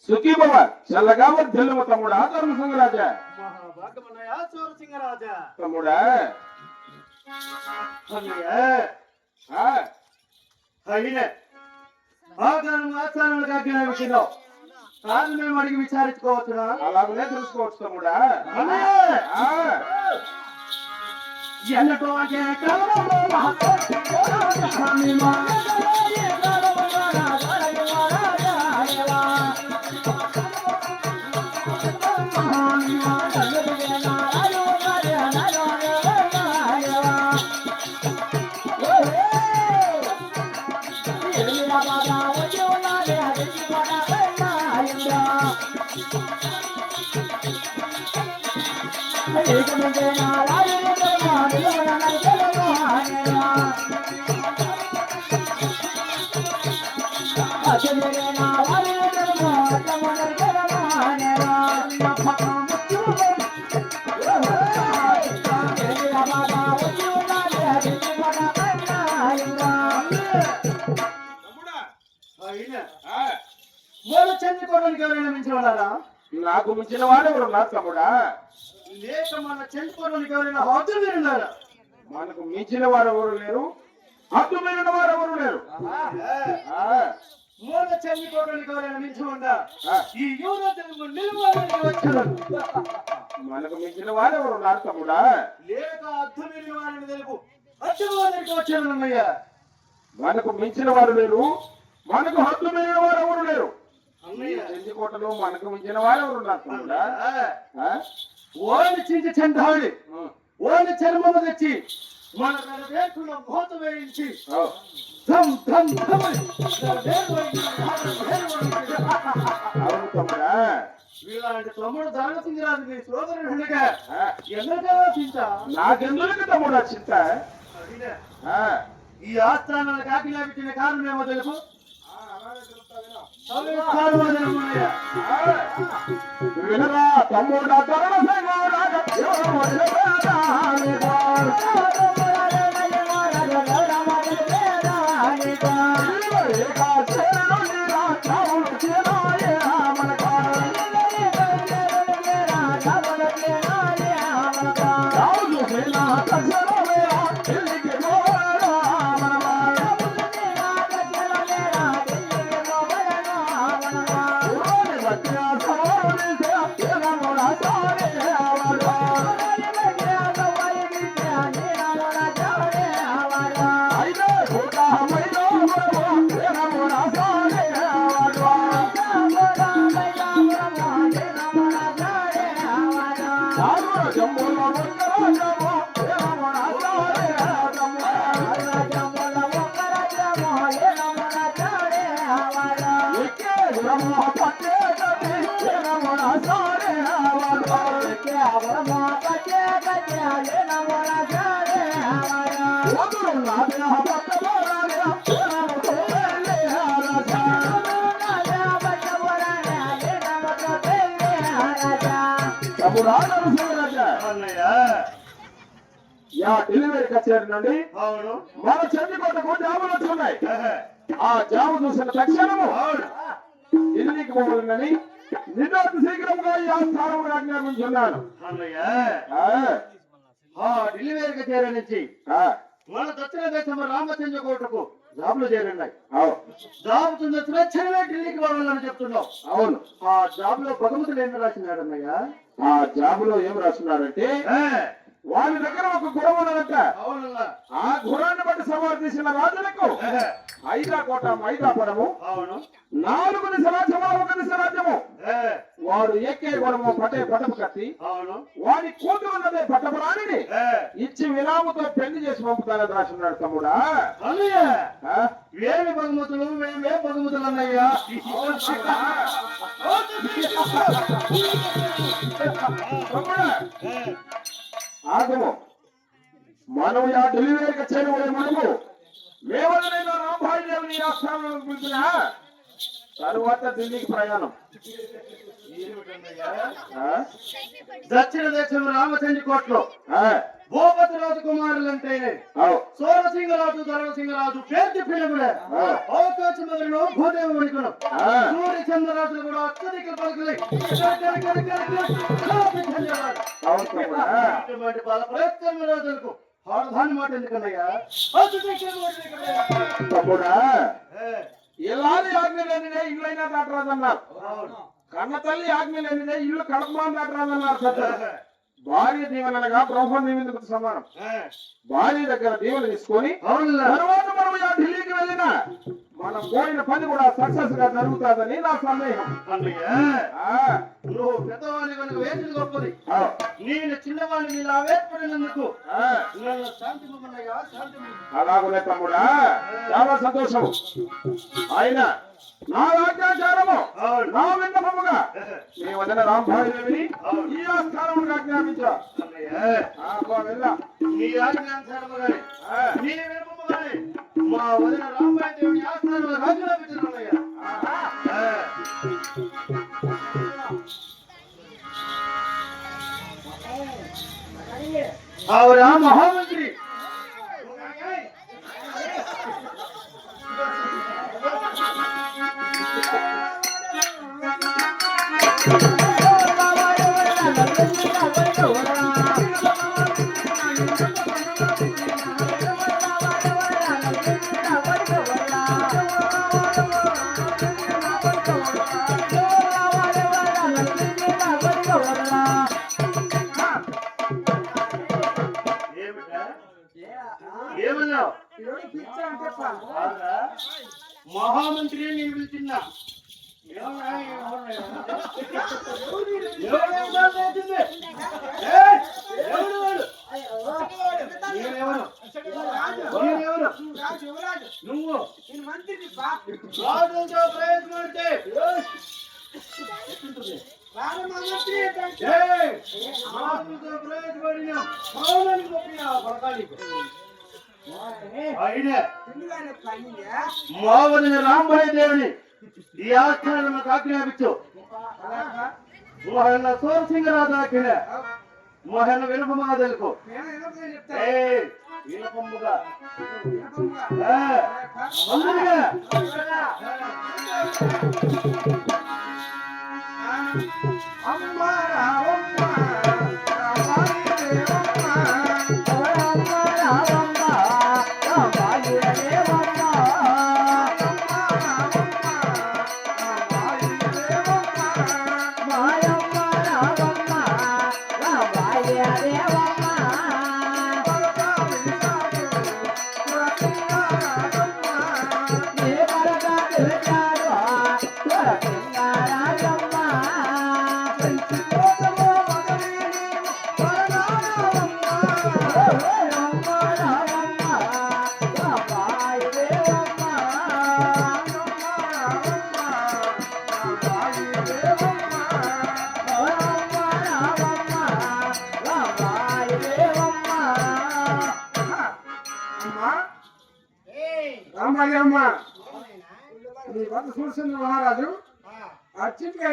సుఖీభవ చల్లగా వర్ధిల్లుము తమ్ముడా తరుణ సింగరాజా. మహాభాగమన్నయ్య చోర సింగరాజా. తమ్ముడా మేము అడిగి విచారించుకోవచ్చునా? అలాగనే తెలుసుకోవచ్చు తమ్ముడా. చెందుకోవడానికి ఎవరైనా మించివాడా? నాకు మించిన వాడు ఎవరు ఉన్నారు తమ్ముడా? లేక మన చెందుకోవడానికి ఎవరైనా హద్దు మీరున్నారా? మనకు మించిన వారు ఎవరు లేరు, హద్దు మీరిన వారు ఎవరు లేరు. మూల చెందుకోవడానికి ఎవరైనా మించి ఉందా? ఈ యూరోపు నిలువడానికి వచ్చారు. మనకు మించిన వారు ఎవరు ఉన్నారు తమ్ముడా? లేక హద్దు మీరిన వారిని తెలుపు అడ్డుకోవడానికి వచ్చాను అన్నయ్య. మనకు మించిన వారు లేరు, మనకు హద్దు మీరిన వారు ఎవరు లేరు. చెంచుకోటలో మనకు మించిన వారు ఎవరు ఉన్నారు తమ్ముడా? ఓని చించి చెందాడి ఓని చర్మము తెచ్చి మన వేసుకున్న మోత వేయించి అవును తమ్ముడా. వీళ్ళంటి తమ్ముడు ధనసింగరాజు మీ సోదరుడుగా ఎందుకో చింత? నాకెందుకు తమ్ముడా చింత? ఈ ఆస్థానాలు కాకిలాపించిన కారణం ఏమో తెలుసు? వినరా తమ్ముడా తరుణ యా డెలివరీ కచేరీ నుండి అవును మన చెందికోటకు జాబులు వచ్చున్నాయి. ఆ జాబు చూసిన తక్షణము అవును ఢిల్లీకి పోవాలని నిన్ను అతి శీఘ్రంగా ఈ ఆస్థానం ఆజ్ఞాపించున్నాను. అన్నయ్య ఆ, ఆ డెలివరీకి చేరే నుంచి ఆ, మన దక్షిణ దేశం రామచంద్ర కోటకు జాబులు చేరున్నాయి. అవు, జాబ్ తక్షణమే ఢిల్లీకి పోవాలని చెప్తున్నావు. అవును. ఆ జాబ్ లో భగవంతుడు ఏం రాసినాడు అన్నయ్య? ఆ జాబులో ఏం రాస్తున్నారంటే వారి దగ్గర ఒక గుర్రం ఉన్నదంట. అవునన్నా ఆ గుర్రాన్ని బట్టి సవారు చేసిన రాజులకు ఐదాకోట మైదాపురము అవును 4 దిశల రాజ్యము 1 దిశ రాజ్యము. వాడు ఏకే గుణము పటపు కత్తి అవును వాడి కూతురు ఉన్నదే పట్టపురాణిని ఇచ్చి విరాముతో పెళ్లి చేసి పంపుతానని రాస్తున్నాడు తమ్ముడా. అన్నయ్య ఆ? ఏమి బహుమతులు మేమే బహుమతులు అన్నయ్యా? తమ్ముడా ఆగము. మనం ఆ డెలివరీకి చేరువే మనము మేమదనైనా రాంభాయి దేవుని ఆస్థానంలో పిలిచిన తరువాత ఢిల్లీకి ప్రయాణం. ఆ? దక్షిణ దేశం రామచంద్ర కోటలో ఆ, భూపతి రాజు కుమారులంటేనే అవు, సోరసింగరాజు ధరణసింగరాజు పేరు చెప్పిన కూడా అవకాశం మొదలు భూదేవి వణికును సూర్య చంద్రరాజులు కూడా అత్యధిక పలుకులై అవును తమ్ముడా. ఇటువంటి వాళ్ళ ప్రయత్నం రాజులకు ఆడదాని మాట ఎందుకన్నయ్యా? తమ్ముడా ఎలాది ఆజ్ఞ లేనిదే ఇళ్ళైనా దాటరాదన్నారు. కన్న తల్లి ఆజ్ఞ లేనిదే ఇల్లు కడపమాన్ దాటరాదన్నారు. పెద్దలు భార్య దీవెనగా బ్రహ్మ దీవెనకు సమానం. భార్య దగ్గర దీవెన తీసుకొని తర్వాత మనం ఆ ఢిల్లీకి వెళ్ళినా మనం పోయిన పని కూడా సక్సెస్ గా జరుగుతుందని నా సందేహం. ఆ, నువ్వు పెద్దవాణి కనుక వేసింది గొప్పది. ఆ, నేను చిన్నవాణి ఇలా వేర్పడినందుకు ఆ. నన్ను శాంతిమన్నయ్యా శాంతి. అలాగునే తమ్ముడా చాలా సంతోషం. ఆయన నా ఆజ్ఞాచారము నా విన్నపముగా నీ వదిన రాంభాయిదేవిని ఈ ఆస్థానం ఆజ్ఞాపించా. నీ ఆజ్ఞానుసారముగానే నీ విన్నపముగానే మా వదిన రాంబాయి దేవుని ఆస్థానంలో ఆజ్ఞాపించున్నానయ్యా. ఆవిడ మహామంత్రి ఏమన్నావు? మహామంత్రి నేను పిలిచిన్నా నువ్వు రాజులతో ప్రయత్నిస్తే మావదిన రాంబాయి దేవుని ఈ ఆస్థానం ఆజ్ఞాపించు. మోహన్న సోరసింగరాజు ఆజ్ఞ మోహన్న వినపమాదలకు వినపముగా రామాజమ్మ నీ వద్ద చూసిన మహారాజు అచ్చింది